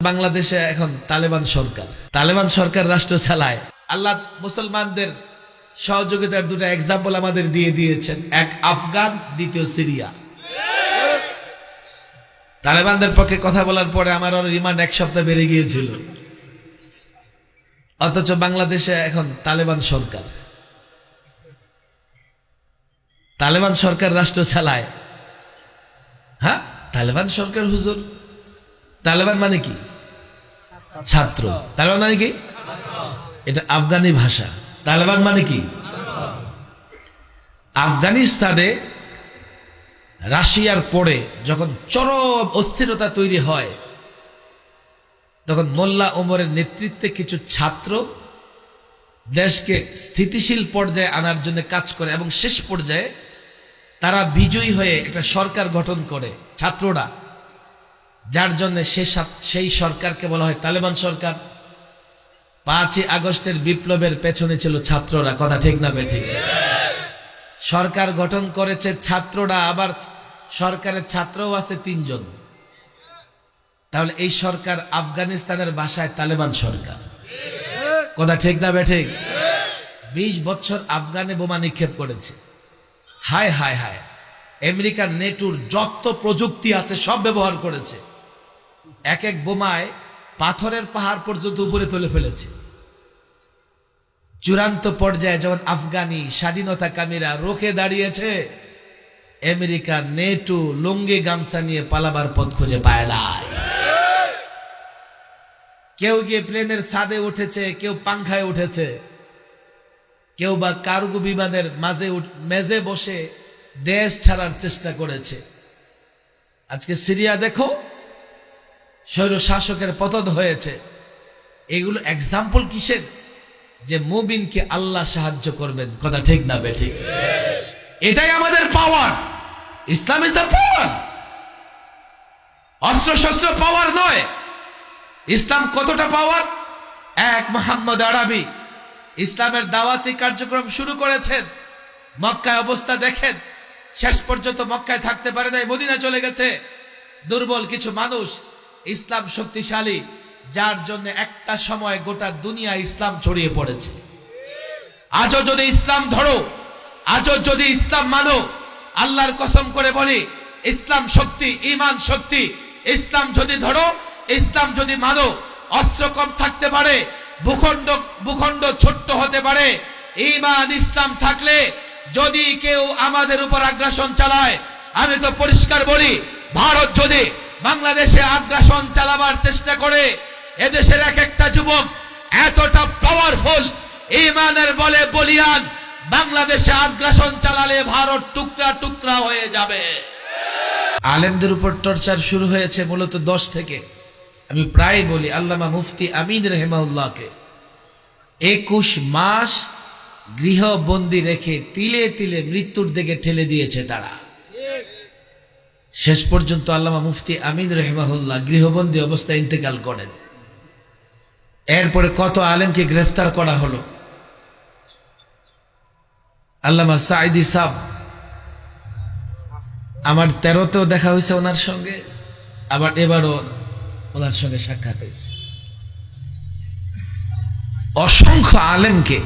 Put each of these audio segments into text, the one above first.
বাংলাদেশে এখন তালেবান সরকার রাষ্ট্র চালায়। আল্লাহ মুসলমানদের সহযোগিতার দুটো এক্সাম্পল আমাদের দিয়ে দিয়েছেন, এক আফগান, দ্বিতীয় সিরিয়া। তালেবানদের পক্ষে কথা বলার পরে আমার রিমান্ড 1 সপ্তাহ বেড়ে গিয়েছিল, অথচ বাংলাদেশে এখন তালেবান সরকার রাষ্ট্র চালায়। হ্যাঁ, তালেবান সরকার হুজুর। তালেবান মানে কি? ছাত্র। তালেবান মানে কি? এটা আফগানি ভাষা। তালেবান মানে কি? আফগানিস্তানে রাশিয়ার পরে যখন চরম অস্থিরতা তৈরি হয়, তখন মোল্লা ওমরের নেতৃত্বে কিছু ছাত্র দেশকে স্থিতিশীল পর্যায়ে আনার জন্য কাজ করে এবং শেষ পর্যায়ে তারা বিজয়ী হয়ে একটা সরকার গঠন করে ছাত্ররা, যার জন্য সেই সরকারকে বলা হয় তালেবান সরকার। 5ই আগস্টের বিপ্লবের পেছনে ছিল ছাত্ররা, কথা ঠিক না বেঠিক? সরকার গঠন করেছে ছাত্ররা, আবার সরকারের ছাত্রও আছে 3 জন। তাহলে এই সরকার আফগানিস্তানের ভাষায় তালেবান সরকার, কথা ঠিক না বেঠিক? 20 বছর আফগানে বোমা নিক্ষেপ করেছে। হায় হায় হায়, আমেরিকার নেটোর যত প্রযুক্তি আছে সব ব্যবহার করেছে। এক এক বোমায় পাথরের পাহাড় পর্যন্ত উপরে তুলে ফেলেছে। চূড়ান্ত পর্যায়ে যখন আফগানি স্বাধীনতাকামীরা রুখে দাঁড়িয়েছে, আমেরিকা নেটো লুঙ্গি গামছা নিয়ে পালাবার পথ খুঁজে পায় না। কেউ গিয়ে প্লেনের ছাদে উঠেছে, কেউ পাংখায় উঠেছে, কেউ বা কার্গো বিমানের মেজে বসে দেশ ছাড়ার চেষ্টা করেছে। আজকে সিরিয়া দেখো, স্বৈর শাসকের পতন হয়েছে। এগুলো এক্সাম্পল কিসের? যে মুমিনকে আল্লাহ সাহায্য করবেন, কথা ঠিক না বেঠিক? এটাই আমাদের পাওয়ার। ইসলাম ইজ দ্য পাওয়ার, অস্ত্র শস্ত্র পাওয়ার নয়। ইসলাম কতটা পাওয়ার? এক মুহাম্মদ আরবি ইসলামের দাওয়াতি কার্যক্রম শুরু করেছেন। মক্কায় অবস্থা দেখেন, শেষ পর্যন্ত মক্কায় থাকতে পারে নাই, মদিনা চলে গেছে। দুর্বল কিছু মানুষ, ইসলাম শক্তিশালী, যার জন্য একটা সময় গোটা দুনিয়া ইসলাম ছড়িয়ে পড়েছে। আজও যদি ইসলাম ধরো, আজও যদি ইসলাম মানো, আল্লাহর কসম করে বলি, ইসলাম শক্তি, ঈমান শক্তি। ইসলাম যদি ধরো, ইসলাম যদি মানো, অস্ত্র কম থাকতে পারে, ভূখণ্ড ছোট্ট হতে পারে, ঈমান ইসলাম থাকলে যদি কেউ আমাদের উপর আগ্রাসন চালায়, আমি তো পরিষ্কার বলি, ভারত যদি বাংলাদেশে আগ্রাসন চালাবার চেষ্টা করে, এদেশের এক একটা যুবক এতটা পাওয়ারফুল, ঈমানের বলে বলিয়ান, বাংলাদেশে আগ্রাসন চালালে ভারত টুকরা টুকরা হয়ে যাবে। আলেমদের উপর টর্চার শুরু হয়েছে মূলত 10 থেকে। আমি প্রায় বলি, আল্লামা মুফতি আমিন রাহিমাহুল্লাহকে 21 মাস গৃহবন্দী রেখে তিলে তিলে মৃত্যুর দিকে ঠেলে দিয়েছে তারা। শেষ পর্যন্ত আল্লামা মুফতি আমিন রাহিমাহুল্লাহ গৃহবন্দী অবস্থায় ইন্তেকাল করেন। এরপরে কত আলেমকে গ্রেফতার করা হলো। আল্লামা সাঈদী সাহেব, আমার 13তেও দেখা হয়েছে ওনার সঙ্গে, আবার এবারও ওনার সঙ্গে সাক্ষাৎ হয়েছে। অসংখ্য আলেমকে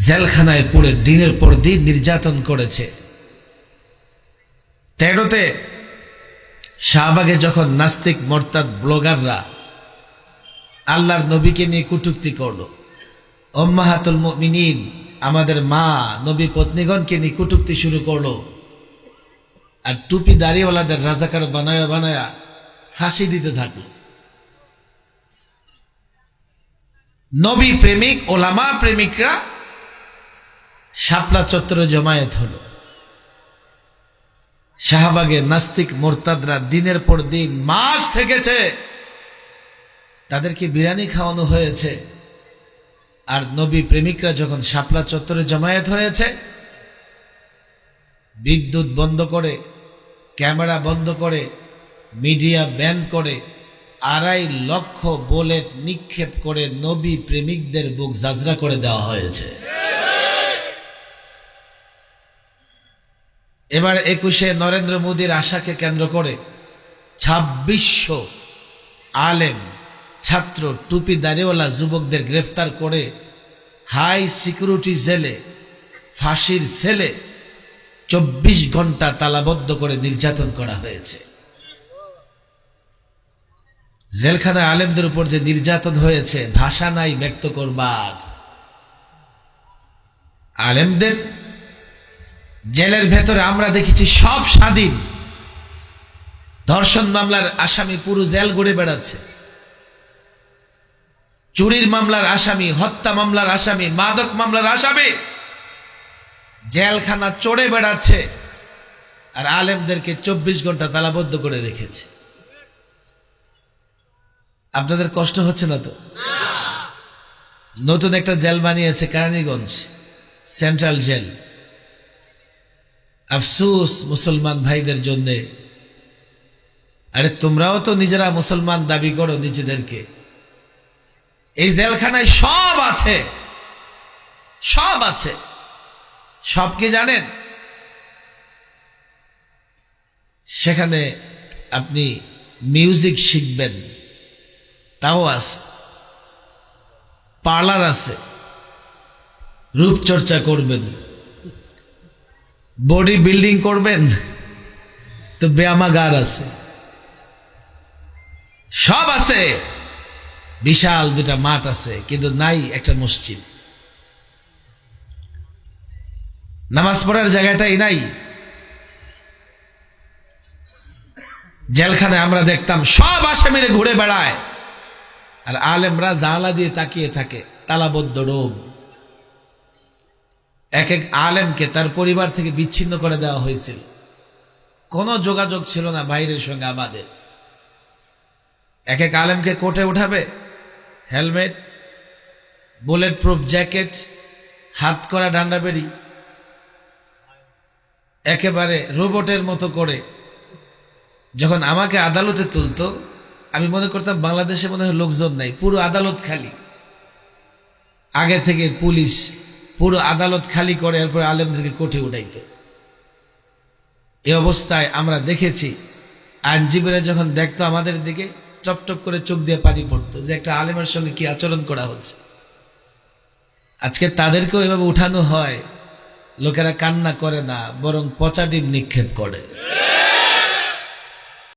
জেলখানায় পুড়ে দিনের পর দিন নির্যাতন করেছে। 13তে শাহবাগে যখন নাস্তিক মোরতাদ ব্লগাররা আল্লাহর নবীকে নিয়ে কটূক্তি করলো, উম্মাহাতুল মুমিনিন আমাদের মা নবী পত্নীগণকে নিয়ে কটূক্তি শুরু করলো, আর টুপি দাড়িওয়ালাদের রাজাকার বানায়া বানায়া ফাঁসি দিতে থাকলো। নবী প্রেমিক ওলামা প্রেমিকরা শাপলা চত্বরে জমায়েত হলো। শাহবাগে নাস্তিক মোরতাদরা দিনের পর দিন মাস থেকেছে, তাদেরকে বিরিয়ানি খাওয়ানো হয়েছে। আর নবী প্রেমিকরা যখন শাপলা চত্বরে জমায়েত হয়েছে, বিদ্যুৎ বন্ধ করে, ক্যামেরা বন্ধ করে, মিডিয়া ব্যান করে 2.5 লক্ষ বুলেট নিক্ষেপ করে নবী প্রেমিকদের বুক জাজরা করে দেওয়া হয়েছে। এবার 21শে নরেন্দ্র মোদীর আশাকে কেন্দ্র করে 2600 আলেম ছাত্র টুপি দাড়িওয়ালা যুবকদের গ্রেফতার করে হাই সিকিউরিটি জেলে ফাঁসির সেলে 24 ঘন্টা তালাবদ্ধ করে নির্যাতন করা হয়েছে। জেলখানায় আলেমদের উপর যে নির্যাতন হয়েছে ভাষা নাই ব্যক্ত করবার। আলেমদের জেলের ভেতরে আমরা দেখেছি সব স্বাধীন। ধর্ষণ মামলার আসামি পুরো জেল ঘুরে বেড়াচ্ছে, চুরির মামলার আসামি, হত্যা মামলার আসামি, মাদক মামলার আসামি জেলখানা চড়ে বেড়াচ্ছে, আর আলেমদেরকে 24 ঘন্টা তালাবদ্ধ করে রেখেছে। আপনাদের কষ্ট হচ্ছে না তো? নতুন একটা জেল বানিয়েছে কেরানীগঞ্জ সেন্ট্রাল জেল। আফসোস মুসলমান ভাইদের জন্য। আরে তোমরাও তো নিজেরা মুসলমান দাবি করো নিজেদেরকে। এই জেলখানায় সব আছে, সব আছে। সব কি জানেন? সেখানে আপনি মিউজিক শিখবেন তাও আছে, পার্লার আছে, রূপচর্চা করবেন, বডি বিল্ডিং করবেন তো ব্যায়ামাগার আছে, সব আছে। বিশাল দুটা মাঠ আছে, কিন্তু নাই একটা মসজিদ। নামাজ পড়ার জায়গাটাই নাই। জেলখানায় আমরা দেখতাম সব আসামিরে ঘুরে বেড়ায়, আর আলেমরা জানালা দিয়ে তাকিয়ে থাকে, তালাবদ্ধ রুম। এক এক আলেমকে তার পরিবার থেকে বিচ্ছিন্ন করে দেওয়া হয়েছিল। কোনো যোগাযোগ ছিল না বাইরের সঙ্গে আমাদের। এক এক আলেমকে কোর্টে উঠাবে, হেলমেট, বুলেট প্রুফ জ্যাকেট, হাত করা ডান্ডা বেড়ি, একেবারে রোবটের মতো করে। যখন আমাকে আদালতে তুলতো আমি মনে করতাম বাংলাদেশে মনে হয় লোকজন নাই, পুরো আদালত খালি। আগে থেকে পুলিশ পুরো আদালত খালি করে এরপরে আলেমদেরকে কোর্টে উঠাইতো। এই অবস্থায় আমরা দেখেছি আইনজীবীরা যখন দেখতো আমাদের দিকে টপ টপ করে চোখ দিয়ে পানি পড়তো যে একটা আলেমের সঙ্গে কি আচরণ করা হচ্ছে। আজকে তাদেরকেও এভাবে উঠানো হয়, লোকেরা কান্না করে না, বরং পচা ডিম নিক্ষেপ করে।